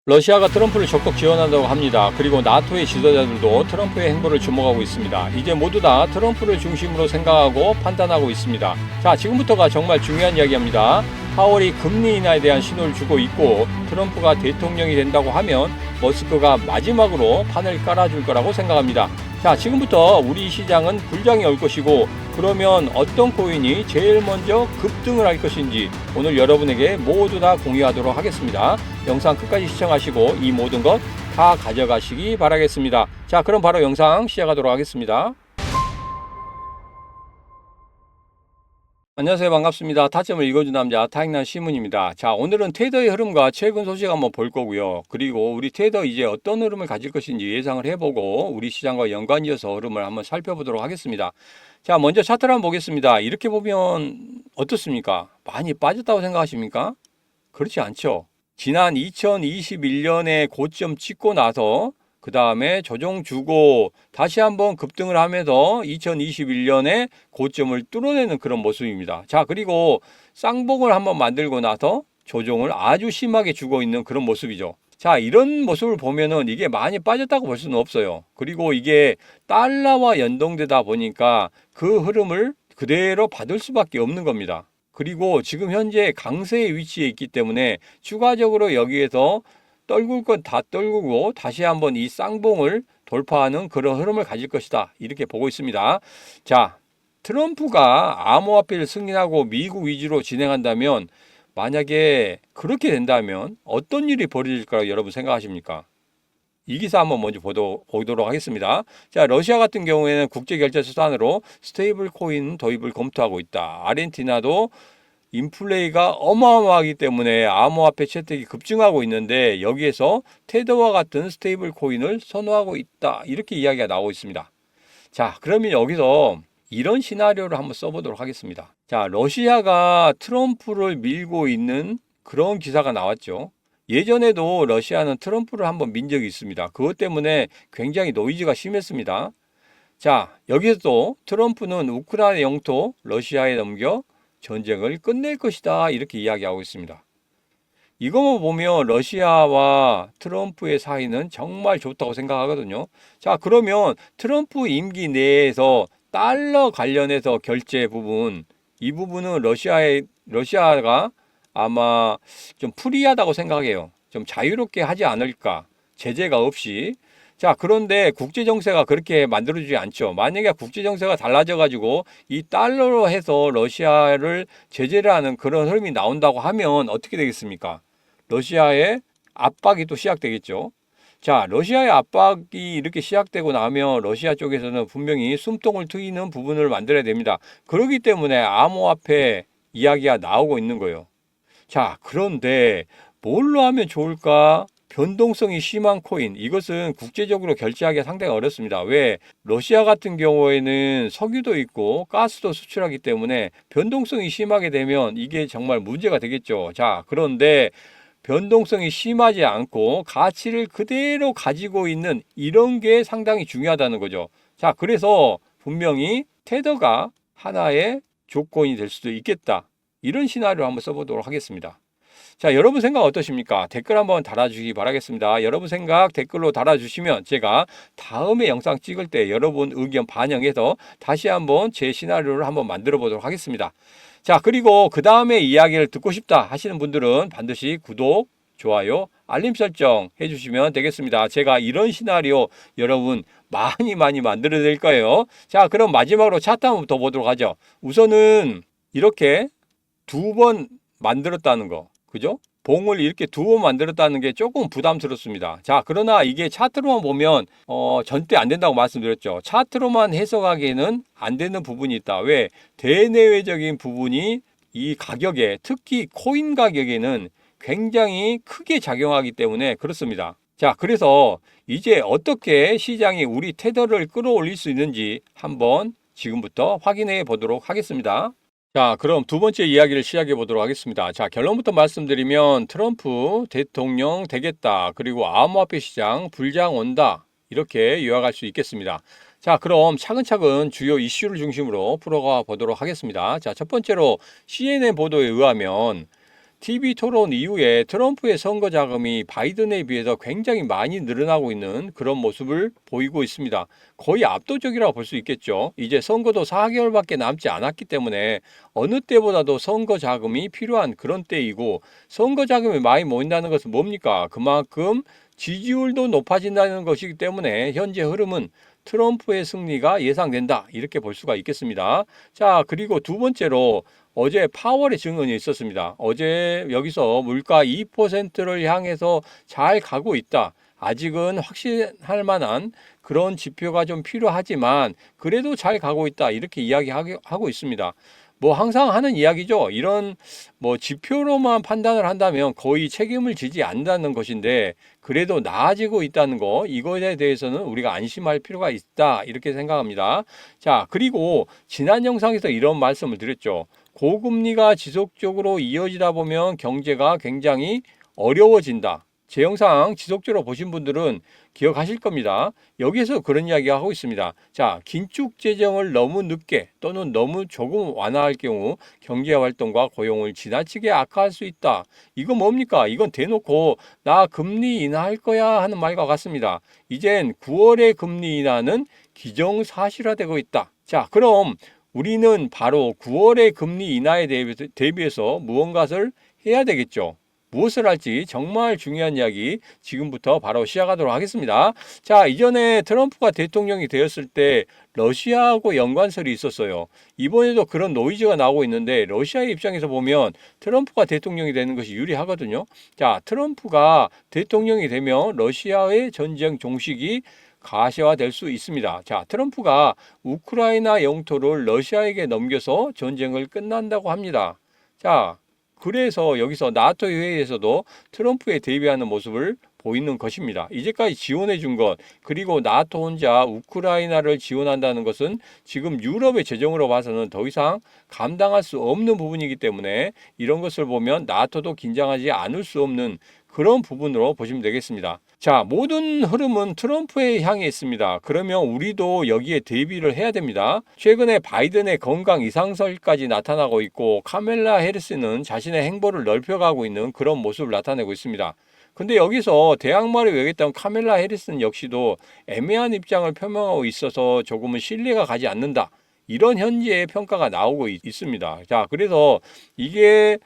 러시아가 트럼프를 적극 지원한다고 합니다. 그리고 나토의 지도자들도 트럼프의 행보를 주목하고 있습니다. 이제 모두 다 트럼프를 중심으로 생각하고 판단하고 있습니다. 자, 지금부터가 정말 중요한 이야기입니다. 파월이 금리 인하에 대한 신호를 주고 있고 트럼프가 대통령이 된다고 하면 머스크가 마지막으로 판을 깔아줄 거라고 생각합니다. 자, 지금부터 우리 시장은 불장이 올 것이고 그러면 어떤 코인이 제일 먼저 급등을 할 것인지 오늘 여러분에게 모두 다 공유하도록 하겠습니다. 영상 끝까지 시청하시고 이 모든 것 다 가져가시기 바라겠습니다. 자, 그럼 바로 영상 시작하도록 하겠습니다. 안녕하세요. 반갑습니다. 타점을 읽어준 남자 타익난 시문입니다. 자, 오늘은 테더의 흐름과 최근 소식 한번 볼 거고요. 그리고 우리 테더 이제 어떤 흐름을 가질 것인지 예상을 해보고 우리 시장과 연관지어서 흐름을 한번 살펴보도록 하겠습니다. 자, 먼저 차트를 한번 보겠습니다. 이렇게 보면 어떻습니까? 많이 빠졌다고 생각하십니까? 그렇지 않죠. 지난 2021년에 고점 찍고 나서 그 다음에 조정 주고 다시 한번 급등을 하면서 2021년에 고점을 뚫어내는 그런 모습입니다. 자, 그리고 쌍봉을 한번 만들고 나서 조정을 아주 심하게 주고 있는 그런 모습이죠. 자, 이런 모습을 보면은 이게 많이 빠졌다고 볼 수는 없어요. 그리고 이게 달러와 연동되다 보니까 그 흐름을 그대로 받을 수밖에 없는 겁니다. 그리고 지금 현재 강세의 위치에 있기 때문에 추가적으로 여기에서 떨굴 건 다 떨구고 다시 한번 이 쌍봉을 돌파하는 그런 흐름을 가질 것이다. 이렇게 보고 있습니다. 자, 트럼프가 암호화폐를 승인하고 미국 위주로 진행한다면 만약에 그렇게 된다면 어떤 일이 벌어질 거라고 여러분 생각하십니까? 이 기사 한번 먼저 보도록 하겠습니다. 자, 러시아 같은 경우에는 국제결제 수단으로 스테이블 코인 도입을 검토하고 있다. 아르헨티나도 인플레이가 어마어마하기 때문에 암호화폐 채택이 급증하고 있는데 여기에서 테더와 같은 스테이블 코인을 선호하고 있다. 이렇게 이야기가 나오고 있습니다. 자, 그러면 여기서 이런 시나리오를 한번 써보도록 하겠습니다. 자, 러시아가 트럼프를 밀고 있는 그런 기사가 나왔죠. 예전에도 러시아는 트럼프를 한번 민 적이 있습니다. 그것 때문에 굉장히 노이즈가 심했습니다. 자, 여기서 트럼프는 우크라이나 영토 러시아에 넘겨 전쟁을 끝낼 것이다. 이렇게 이야기하고 있습니다. 이것만 보면 러시아와 트럼프의 사이는 정말 좋다고 생각하거든요. 자, 그러면 트럼프 임기 내에서 달러 관련해서 결제 부분, 이 부분은 러시아가 아마 좀 프리하다고 생각해요. 좀 자유롭게 하지 않을까. 제재가 없이. 자, 그런데 국제정세가 그렇게 만들어지지 않죠. 만약에 국제정세가 달라져가지고 이 달러로 해서 러시아를 제재를 하는 그런 흐름이 나온다고 하면 어떻게 되겠습니까? 러시아의 압박이 또 시작되겠죠. 자, 러시아의 압박이 이렇게 시작되고 나면 러시아 쪽에서는 분명히 숨통을 트이는 부분을 만들어야 됩니다. 그렇기 때문에 암호화폐 이야기가 나오고 있는 거예요. 자, 그런데 뭘로 하면 좋을까? 변동성이 심한 코인, 이것은 국제적으로 결제하기가 상당히 어렵습니다. 왜? 러시아 같은 경우에는 석유도 있고 가스도 수출하기 때문에 변동성이 심하게 되면 이게 정말 문제가 되겠죠. 자, 그런데 변동성이 심하지 않고 가치를 그대로 가지고 있는 이런 게 상당히 중요하다는 거죠. 자, 그래서 분명히 테더가 하나의 조건이 될 수도 있겠다. 이런 시나리오 한번 써보도록 하겠습니다. 자, 여러분 생각 어떠십니까? 댓글 한번 달아주시기 바라겠습니다. 여러분 생각 댓글로 달아주시면 제가 다음에 영상 찍을 때 여러분 의견 반영해서 다시 한번 제 시나리오를 한번 만들어 보도록 하겠습니다. 자, 그리고 그 다음에 이야기를 듣고 싶다 하시는 분들은 반드시 구독, 좋아요, 알림 설정 해주시면 되겠습니다. 제가 이런 시나리오 여러분 많이 만들어 드릴 거예요. 자, 그럼 마지막으로 차트 한번 더 보도록 하죠. 우선은 이렇게 두 번 만들었다는 거. 그죠? 봉을 이렇게 두 번 만들었다는 게 조금 부담스럽습니다. 자, 그러나 이게 차트로만 보면 절대 안 된다고 말씀드렸죠. 차트로만 해석하기에는 안 되는 부분이 있다. 왜? 대내외적인 부분이 이 가격에, 특히 코인 가격에는 굉장히 크게 작용하기 때문에 그렇습니다. 자, 그래서 이제 어떻게 시장이 우리 테더를 끌어올릴 수 있는지 한번 지금부터 확인해 보도록 하겠습니다. 자, 그럼 두 번째 이야기를 시작해 보도록 하겠습니다. 자, 결론부터 말씀드리면 트럼프 대통령 되겠다. 그리고 암호화폐 시장 불장 온다. 이렇게 요약할 수 있겠습니다. 자, 그럼 차근차근 주요 이슈를 중심으로 풀어가 보도록 하겠습니다. 자, 첫 번째로 CNN 보도에 의하면 TV 토론 이후에 트럼프의 선거 자금이 바이든에 비해서 굉장히 많이 늘어나고 있는 그런 모습을 보이고 있습니다. 거의 압도적이라고 볼 수 있겠죠. 이제 선거도 4개월밖에 남지 않았기 때문에 어느 때보다도 선거 자금이 필요한 그런 때이고, 선거 자금이 많이 모인다는 것은 뭡니까? 그만큼 지지율도 높아진다는 것이기 때문에 현재 흐름은 트럼프의 승리가 예상된다, 이렇게 볼 수가 있겠습니다. 자, 그리고 두 번째로 어제 파월의 증언이 있었습니다. 어제 여기서 물가 2%를 향해서 잘 가고 있다. 아직은 확신할 만한 그런 지표가 좀 필요하지만 그래도 잘 가고 있다, 이렇게 이야기하고 있습니다. 뭐 항상 하는 이야기죠. 이런 뭐 지표로만 판단을 한다면 거의 책임을 지지 않는다는 것인데, 그래도 나아지고 있다는 거, 이거에 대해서는 우리가 안심할 필요가 있다, 이렇게 생각합니다. 자, 그리고 지난 영상에서 이런 말씀을 드렸죠. 고금리가 지속적으로 이어지다 보면 경제가 굉장히 어려워진다. 제 영상 지속적으로 보신 분들은 기억하실 겁니다. 여기에서 그런 이야기 하고 있습니다. 자, 긴축 재정을 너무 늦게 또는 너무 조금 완화할 경우 경제 활동과 고용을 지나치게 악화할 수 있다. 이거 뭡니까? 이건 대놓고 나 금리 인하할 거야 하는 말과 같습니다. 이젠 9월의 금리 인하는 기정사실화되고 있다. 자, 그럼 우리는 바로 9월의 금리 인하에 대비해서 무언가를 해야 되겠죠. 무엇을 할지 정말 중요한 이야기 지금부터 바로 시작하도록 하겠습니다. 자, 이전에 트럼프가 대통령이 되었을 때 러시아하고 연관설이 있었어요. 이번에도 그런 노이즈가 나오고 있는데, 러시아의 입장에서 보면 트럼프가 대통령이 되는 것이 유리하거든요. 자, 트럼프가 대통령이 되면 러시아의 전쟁 종식이 가시화될 수 있습니다. 자, 트럼프가 우크라이나 영토를 러시아에게 넘겨서 전쟁을 끝난다고 합니다. 자, 그래서 여기서 나토 회의에서도 트럼프에 대비하는 모습을 보이는 것입니다. 이제까지 지원해 준 것, 그리고 나토 혼자 우크라이나를 지원한다는 것은 지금 유럽의 재정으로 봐서는 더 이상 감당할 수 없는 부분이기 때문에, 이런 것을 보면 나토도 긴장하지 않을 수 없는 그런 부분으로 보시면 되겠습니다. 자, 모든 흐름은 트럼프에 향해 있습니다. 그러면 우리도 여기에 대비를 해야 됩니다. 최근에 바이든의 건강 이상설까지 나타나고 있고, 카멜라 해리스는 자신의 행보를 넓혀가고 있는 그런 모습을 나타내고 있습니다. 근데 여기서 대항마를 외겠다는 카멜라 해리스는 역시도 애매한 입장을 표명하고 있어서 조금은 신뢰가 가지 않는다, 이런 현재의 평가가 나오고 있습니다. 자, 그래서 이게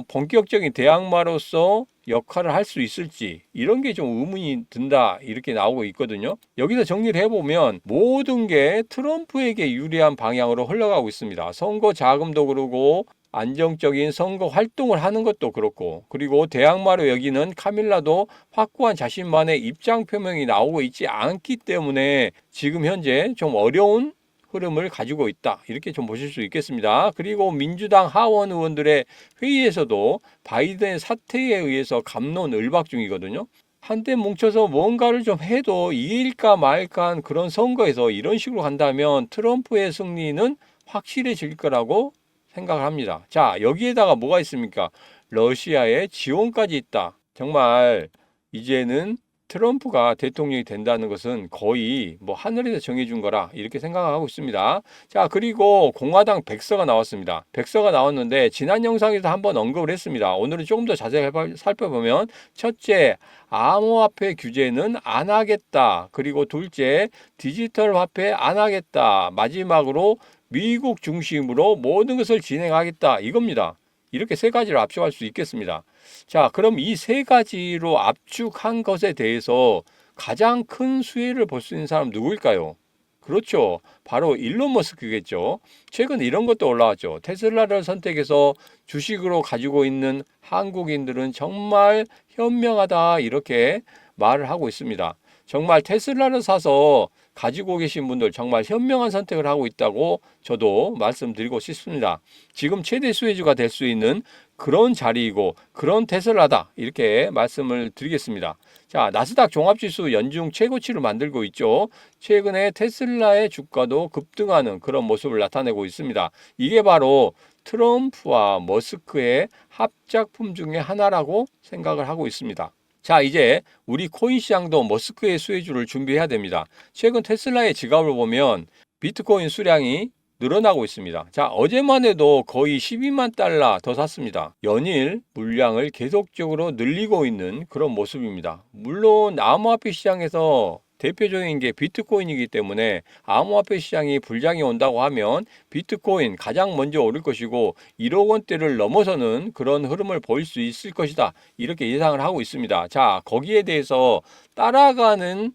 본격적인 대항마로서 역할을 할 수 있을지, 이런 게 좀 의문이 든다, 이렇게 나오고 있거든요. 여기서 정리를 해보면 모든 게 트럼프에게 유리한 방향으로 흘러가고 있습니다. 선거 자금도 그러고 안정적인 선거 활동을 하는 것도 그렇고, 그리고 대항마로 여기는 카밀라도 확고한 자신만의 입장 표명이 나오고 있지 않기 때문에 지금 현재 좀 어려운 흐름을 가지고 있다, 이렇게 좀 보실 수 있겠습니다. 그리고 민주당 하원 의원들의 회의에서도 바이든 사태에 의해서 갑론을박 중이거든요. 한때 뭉쳐서 뭔가를 좀 해도 이길까 말까 한 그런 선거에서 이런 식으로 간다면 트럼프의 승리는 확실해질 거라고 생각을 합니다. 자, 여기에다가 뭐가 있습니까? 러시아의 지원까지 있다. 정말 이제는 트럼프가 대통령이 된다는 것은 거의 뭐 하늘에서 정해준 거라, 이렇게 생각하고 있습니다. 자, 그리고 공화당 백서가 나왔습니다. 백서가 나왔는데 지난 영상에서 한번 언급을 했습니다. 오늘은 조금 더 자세히 살펴보면, 첫째, 암호화폐 규제는 안 하겠다. 그리고 둘째, 디지털 화폐 안 하겠다. 마지막으로 미국 중심으로 모든 것을 진행하겠다, 이겁니다. 이렇게 세 가지를 압축할 수 있겠습니다. 자, 그럼 이 세 가지로 압축한 것에 대해서 가장 큰 수혜를 볼 수 있는 사람 누구일까요? 그렇죠. 바로 일론 머스크겠죠. 최근 이런 것도 올라왔죠. 테슬라를 선택해서 주식으로 가지고 있는 한국인들은 정말 현명하다, 이렇게 말을 하고 있습니다. 정말 테슬라를 사서 가지고 계신 분들 정말 현명한 선택을 하고 있다고 저도 말씀드리고 싶습니다. 지금 최대 수혜주가 될 수 있는 그런 자리이고 그런 테슬라다, 이렇게 말씀을 드리겠습니다. 자, 나스닥 종합지수 연중 최고치를 만들고 있죠. 최근에 테슬라의 주가도 급등하는 그런 모습을 나타내고 있습니다. 이게 바로 트럼프와 머스크의 합작품 중에 하나라고 생각을 하고 있습니다. 자, 이제 우리 코인 시장도 머스크의 수혜주를 준비해야 됩니다. 최근 테슬라의 지갑을 보면 비트코인 수량이 늘어나고 있습니다. 자, 어제만 해도 거의 12만 달러 더 샀습니다. 연일 물량을 계속적으로 늘리고 있는 그런 모습입니다. 물론 암호화폐 시장에서 대표적인 게 비트코인이기 때문에 암호화폐 시장이 불장이 온다고 하면 비트코인 가장 먼저 오를 것이고 1억 원대를 넘어서는 그런 흐름을 보일 수 있을 것이다. 이렇게 예상을 하고 있습니다. 자, 거기에 대해서 따라가는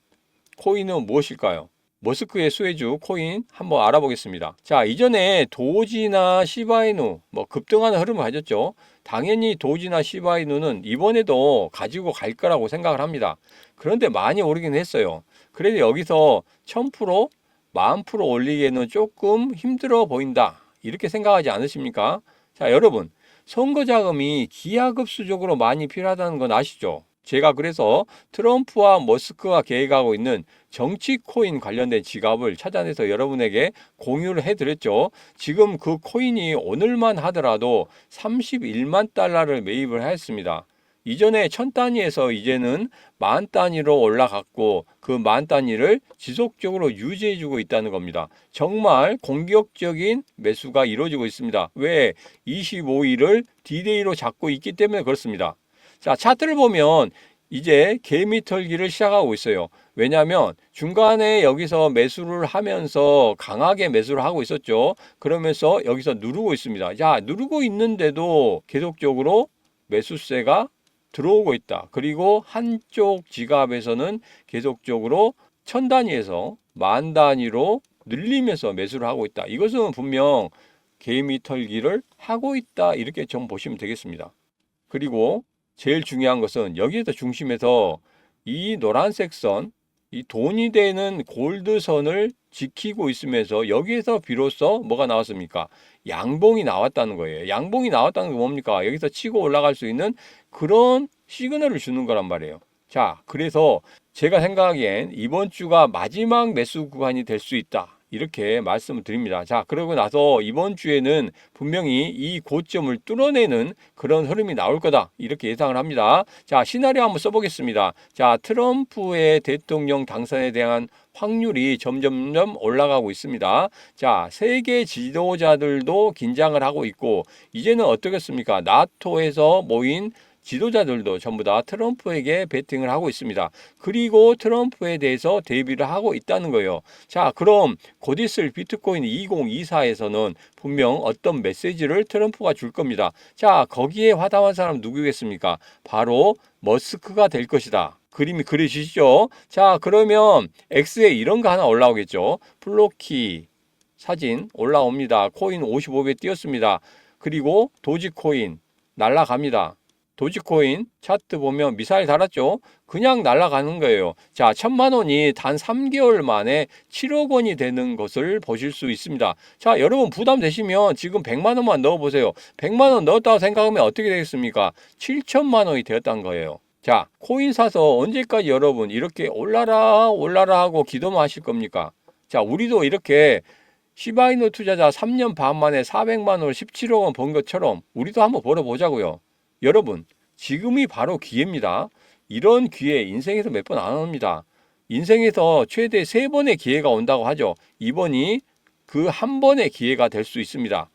코인은 무엇일까요? 머스크의 수혜주 코인 한번 알아보겠습니다. 자, 이전에 도지나 시바이누 급등하는 흐름을 가졌죠. 당연히 도지나 시바이누는 이번에도 가지고 갈 거라고 생각을 합니다. 그런데 많이 오르긴 했어요. 그래도 여기서 1000%, 10,000% 올리기에는 조금 힘들어 보인다. 이렇게 생각하지 않으십니까? 자, 여러분, 선거 자금이 기하급수적으로 많이 필요하다는 건 아시죠? 제가 그래서 트럼프와 머스크가 계획하고 있는 정치 코인 관련된 지갑을 찾아내서 여러분에게 공유를 해드렸죠. 지금 그 코인이 오늘만 하더라도 31만 달러를 매입을 했습니다. 이전에 1000단위에서 이제는 10,000단위로 올라갔고 그 10,000단위를 지속적으로 유지해주고 있다는 겁니다. 정말 공격적인 매수가 이루어지고 있습니다. 왜? 25일을 D-Day로 잡고 있기 때문에 그렇습니다. 자, 차트를 보면 이제 개미 털기를 시작하고 있어요. 왜냐하면 중간에 여기서 매수를 하면서 강하게 매수를 하고 있었죠. 그러면서 여기서 누르고 있습니다. 자, 누르고 있는데도 계속적으로 매수세가 들어오고 있다. 그리고 한쪽 지갑에서는 계속적으로 1000단위에서 10,000단위로 늘리면서 매수를 하고 있다. 이것은 분명 개미 털기를 하고 있다. 이렇게 좀 보시면 되겠습니다. 그리고 제일 중요한 것은 여기에서 중심에서 이 노란색 선, 이 돈이 되는 골드선을 지키고 있으면서 여기에서 비로소 뭐가 나왔습니까? 양봉이 나왔다는 거예요. 양봉이 나왔다는 게 뭡니까? 여기서 치고 올라갈 수 있는 그런 시그널을 주는 거란 말이에요. 자, 그래서 제가 생각하기엔 이번 주가 마지막 매수 구간이 될 수 있다. 이렇게 말씀을 드립니다. 자, 그러고 나서 이번 주에는 분명히 이 고점을 뚫어내는 그런 흐름이 나올 거다. 이렇게 예상을 합니다. 자, 시나리오 한번 써보겠습니다. 자, 트럼프의 대통령 당선에 대한 확률이 점점점 올라가고 있습니다. 자, 세계 지도자들도 긴장을 하고 있고 이제는 어떻겠습니까? 나토에서 모인 지도자들도 전부 다 트럼프에게 베팅을 하고 있습니다. 그리고 트럼프에 대해서 대비를 하고 있다는 거예요. 자, 그럼 곧 있을 비트코인 2024에서는 분명 어떤 메시지를 트럼프가 줄 겁니다. 자, 거기에 화답한 사람 누구겠습니까? 바로 머스크가 될 것이다. 그림이 그려지시죠? 자, 그러면 X에 이런 거 하나 올라오겠죠? 플로키 사진 올라옵니다. 코인 55배 뛰었습니다. 그리고 도지코인 날아갑니다. 도지코인 차트 보면 미사일 달았죠? 그냥 날아가는 거예요. 자, 1,000만 원이 단 3개월 만에 7억 원이 되는 것을 보실 수 있습니다. 자, 여러분 부담되시면 지금 100만 원만 넣어보세요. 100만 원 넣었다고 생각하면 어떻게 되겠습니까? 7천만 원이 되었다는 거예요. 자, 코인 사서 언제까지 여러분 이렇게 올라라 올라라 하고 기도만 하실 겁니까? 자, 우리도 이렇게 시바이누 투자자 3년 반 만에 400만 원을 17억 원 번 것처럼 우리도 한번 벌어보자고요. 여러분, 지금이 바로 기회입니다. 이런 기회 인생에서 몇 번 안 옵니다. 인생에서 최대 3번의 기회가 온다고 하죠. 이번이 그 한 번의 기회가 될 수 있습니다.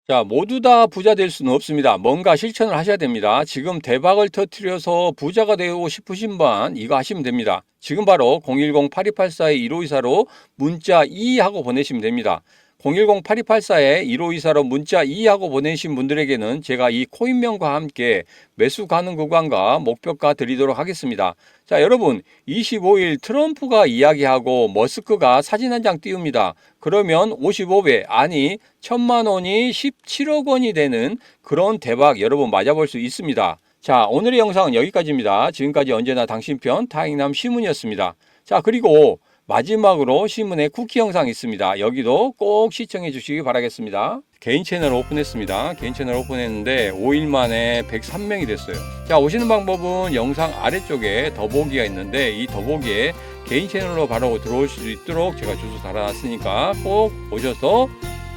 자, 모두 다 부자 될 수는 없습니다. 뭔가 실천을 하셔야 됩니다. 지금 대박을 터뜨려서 부자가 되고 싶으신 분 이거 하시면 됩니다. 지금 바로 010-8284-1524로 문자 2 하고 보내시면 됩니다. 010-8284-1524로 문자 2 하고 보내신 분들에게는 제가 이 코인명과 함께 매수 가능 구간과 목표가 드리도록 하겠습니다. 자, 여러분 25일 트럼프가 이야기하고 머스크가 사진 한 장 띄웁니다. 그러면 55배 아니 1,000만 원이 17억 원이 되는 그런 대박 여러분 맞아볼 수 있습니다. 자, 오늘의 영상은 여기까지입니다. 지금까지 언제나 당신 편 타익남 시문이었습니다. 자, 그리고 마지막으로 신문에 쿠키 영상 있습니다. 여기도 꼭 시청해 주시기 바라겠습니다. 개인 채널 오픈했습니다. 개인 채널 오픈했는데 5일 만에 103명이 됐어요. 자, 오시는 방법은 영상 아래쪽에 더보기가 있는데 이 더보기에 개인 채널로 바로 들어오실 수 있도록 제가 주소 달아놨으니까 꼭 오셔서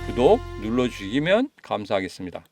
구독 눌러주시면 감사하겠습니다.